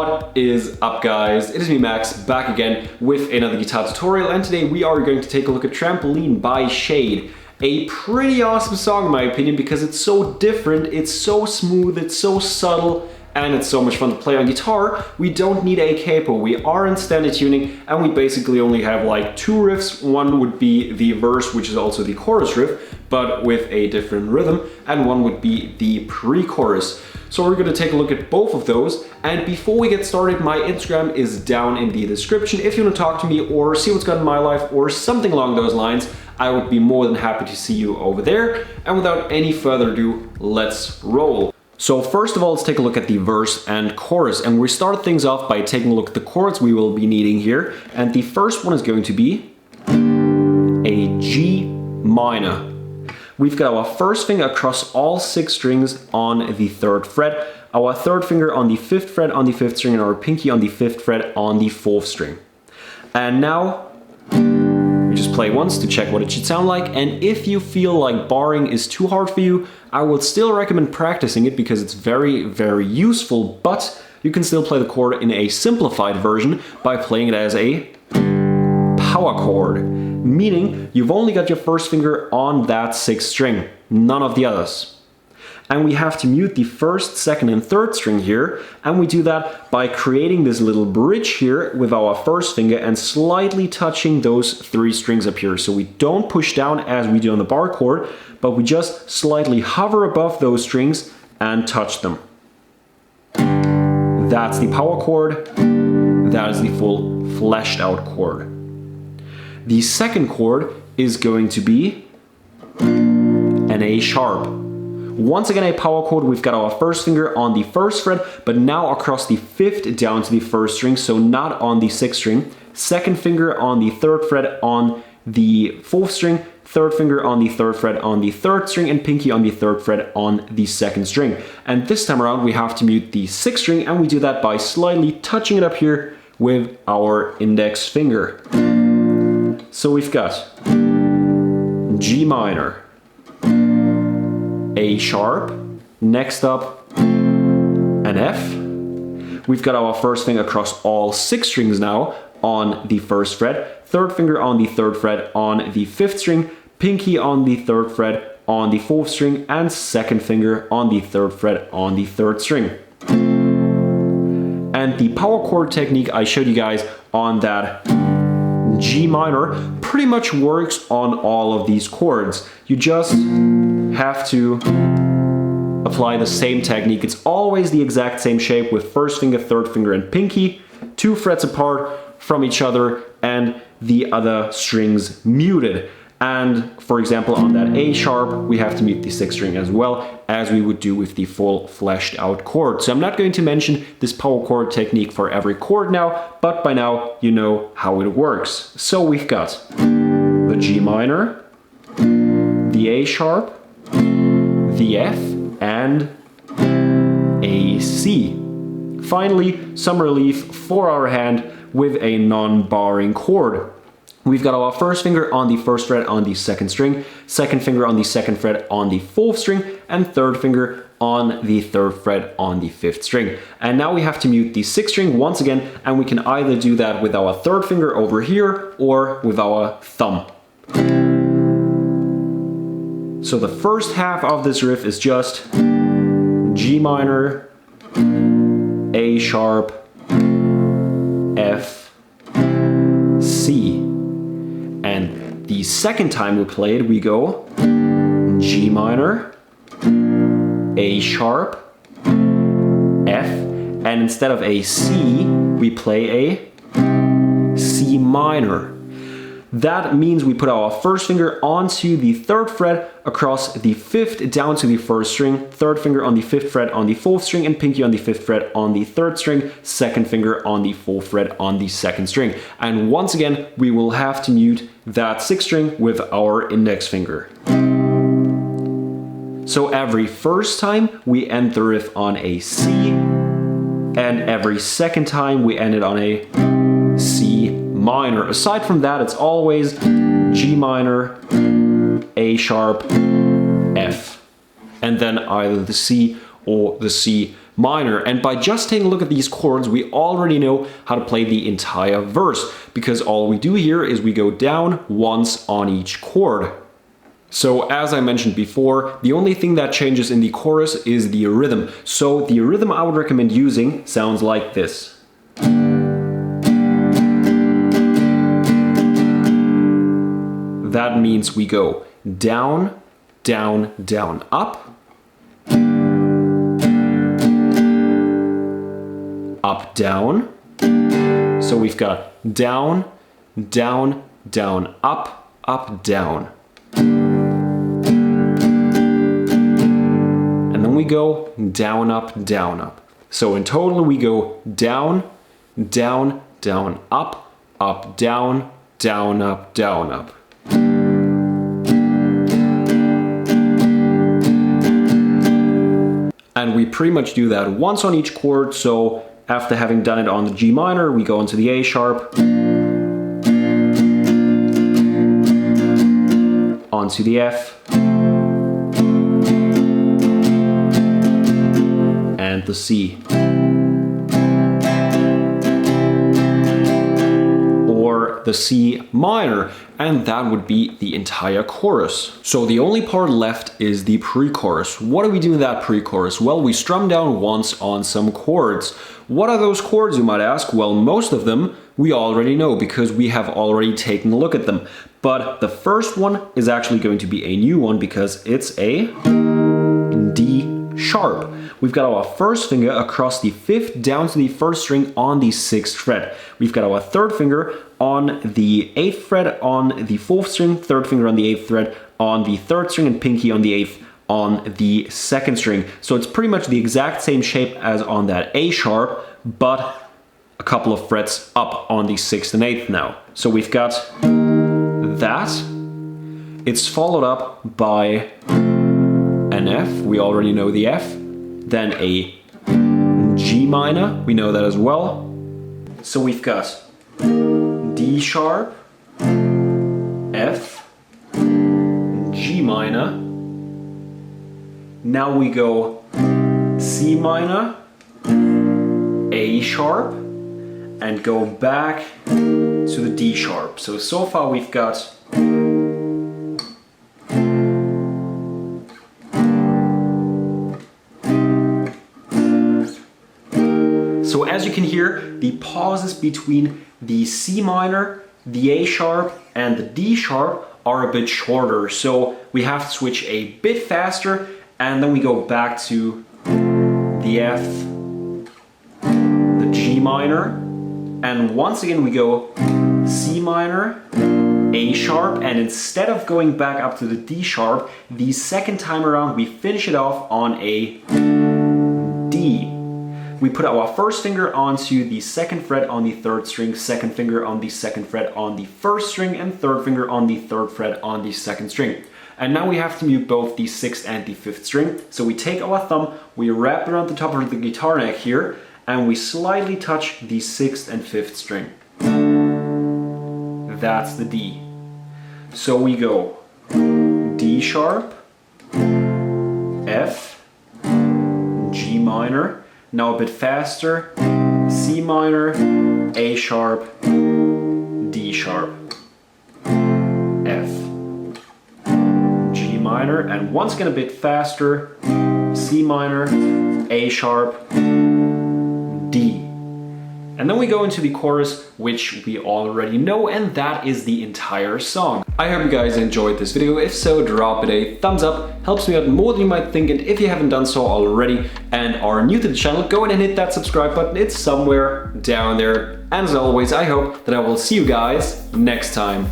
What is up, guys? It is me, Max, back again with another guitar tutorial, and today we are going to take a look at Trampoline by Shaed. A pretty awesome song in my opinion because it's so different, it's so smooth, it's so subtle, and it's so much fun to play on guitar. We don't need a capo, we are in standard tuning, and we basically only have like two riffs. One would be the verse, which is also the chorus riff, but with a different rhythm, and one would be the pre-chorus. So we're going to take a look at both of those, and before we get started, my Instagram is down in the description. If you want to talk to me or see what's going on in my life or something along those lines, I would be more than happy to see you over there. And without any further ado, let's roll. So first of all, let's take a look at the verse and chorus, and we start things off by taking a look at the chords we will be needing here, and the first one is going to be a G minor. We've got our first finger across all 6 strings on the 3rd fret, our 3rd finger on the 5th fret on the 5th string, and our pinky on the 5th fret on the 4th string. And now we just play once to check what it should sound like, and if you feel like barring is too hard for you, I would still recommend practicing it because it's very, very useful, but you can still play the chord in a simplified version by playing it as a power chord, meaning you've only got your first finger on that 6th string, none of the others. And we have to mute the 1st, 2nd, and 3rd string here, and we do that by creating this little bridge here with our first finger and slightly touching those 3 strings up here. So we don't push down as we do on the bar chord, but we just slightly hover above those strings and touch them. That's the power chord, that is the full fleshed out chord. The second chord is going to be an A sharp. Once again a power chord, we've got our first finger on the 1st fret, but now across the 5th down to the 1st string, so not on the 6th string. 2nd finger on the 3rd fret on the 4th string, 3rd finger on the 3rd fret on the 3rd string, and pinky on the 3rd fret on the 2nd string. And this time around we have to mute the 6th string, and we do that by slightly touching it up here with our index finger. So we've got G minor, A sharp, next up an F. We've got our first finger across all 6 strings now on the 1st fret, 3rd finger on the 3rd fret on the 5th string, pinky on the 3rd fret on the 4th string, and 2nd finger on the 3rd fret on the 3rd string. And the power chord technique I showed you guys on that G minor pretty much works on all of these chords. You just have to apply the same technique. It's always the exact same shape with 1st finger, 3rd finger, and pinky, 2 frets apart from each other and the other strings muted. And for example, on that A sharp, we have to mute the 6th string as well, as we would do with the full fleshed out chord. So I'm not going to mention this power chord technique for every chord now, but by now you know how it works. So we've got the G minor, the A sharp, the F, and a C. Finally, some relief for our hand with a non-barring chord. We've got our first finger on the 1st fret on the 2nd string, 2nd finger on the 2nd fret on the 4th string, and 3rd finger on the 3rd fret on the 5th string. And now we have to mute the 6th string once again, and we can either do that with our 3rd finger over here or with our thumb. So the first half of this riff is just G minor, A sharp, F, C. And the second time we play it, we go G minor, A sharp, F, and instead of a C, we play a C minor. That means we put our first finger onto the 3rd fret across the 5th down to the 1st string, 3rd finger on the 5th fret on the 4th string, and pinky on the 5th fret on the 3rd string, 2nd finger on the 4th fret on the 2nd string. And once again, we will have to mute that 6th string with our index finger. So every first time we end the riff on a C, and every second time we end it on a C minor. Aside from that, it's always G minor, A sharp, F, and then either the C or the C minor. And by just taking a look at these chords, we already know how to play the entire verse, because all we do here is we go down once on each chord. So as I mentioned before, the only thing that changes in the chorus is the rhythm. So the rhythm I would recommend using sounds like this. That means we go down, down, down, up, up, down. So we've got down, down, down, up, up, down. And then we go down, up, down, up. So in total we go down, down, down, up, up, down, down, up, down, up. And we pretty much do that once on each chord, so after having done it on the G minor, we go into the A sharp, onto the F, and the C. Or the C minor, and that would be the entire chorus. So the only part left is the pre-chorus. What do we do in that pre-chorus? Well, we strum down once on some chords. What are those chords, you might ask? Well, most of them we already know because we have already taken a look at them. But the first one is actually going to be a new one because it's a D sharp. We've got our first finger across the 5th down to the 1st string on the 6th fret. We've got our 3rd finger on the 8th fret on the 4th string, 3rd finger on the 8th fret on the 3rd string, and pinky on the 8th on the 2nd string. So it's pretty much the exact same shape as on that A sharp, but a couple of frets up on the 6th and 8th now. So we've got that. It's followed up by an F, we already know the F, then a G minor, we know that as well. So we've got D sharp, F, G minor. Now we go C minor, A sharp, and go back to the D sharp. So far we've got So as you can hear, the pauses between the C minor, the A sharp, and the D sharp are a bit shorter. So we have to switch a bit faster, and then we go back to the F, the G minor, and once again we go C minor, A sharp, and instead of going back up to the D sharp, the second time around we finish it off on a D. We put our first finger onto the 2nd fret on the 3rd string, 2nd finger on the 2nd fret on the 1st string, and 3rd finger on the 3rd fret on the 2nd string. And now we have to mute both the 6th and the 5th string. So we take our thumb, we wrap it around the top of the guitar neck here, and we slightly touch the 6th and 5th string. That's the D. So we go D sharp, F, G minor, now a bit faster, C minor, A sharp, D sharp, F, G minor, and once again a bit faster, C minor, A sharp, D. And then we go into the chorus, which we already know, and that is the entire song. I hope you guys enjoyed this video. If so, drop it a thumbs up. Helps me out more than you might think, and if you haven't done so already and are new to the channel, go ahead and hit that subscribe button. It's somewhere down there. And as always, I hope that I will see you guys next time.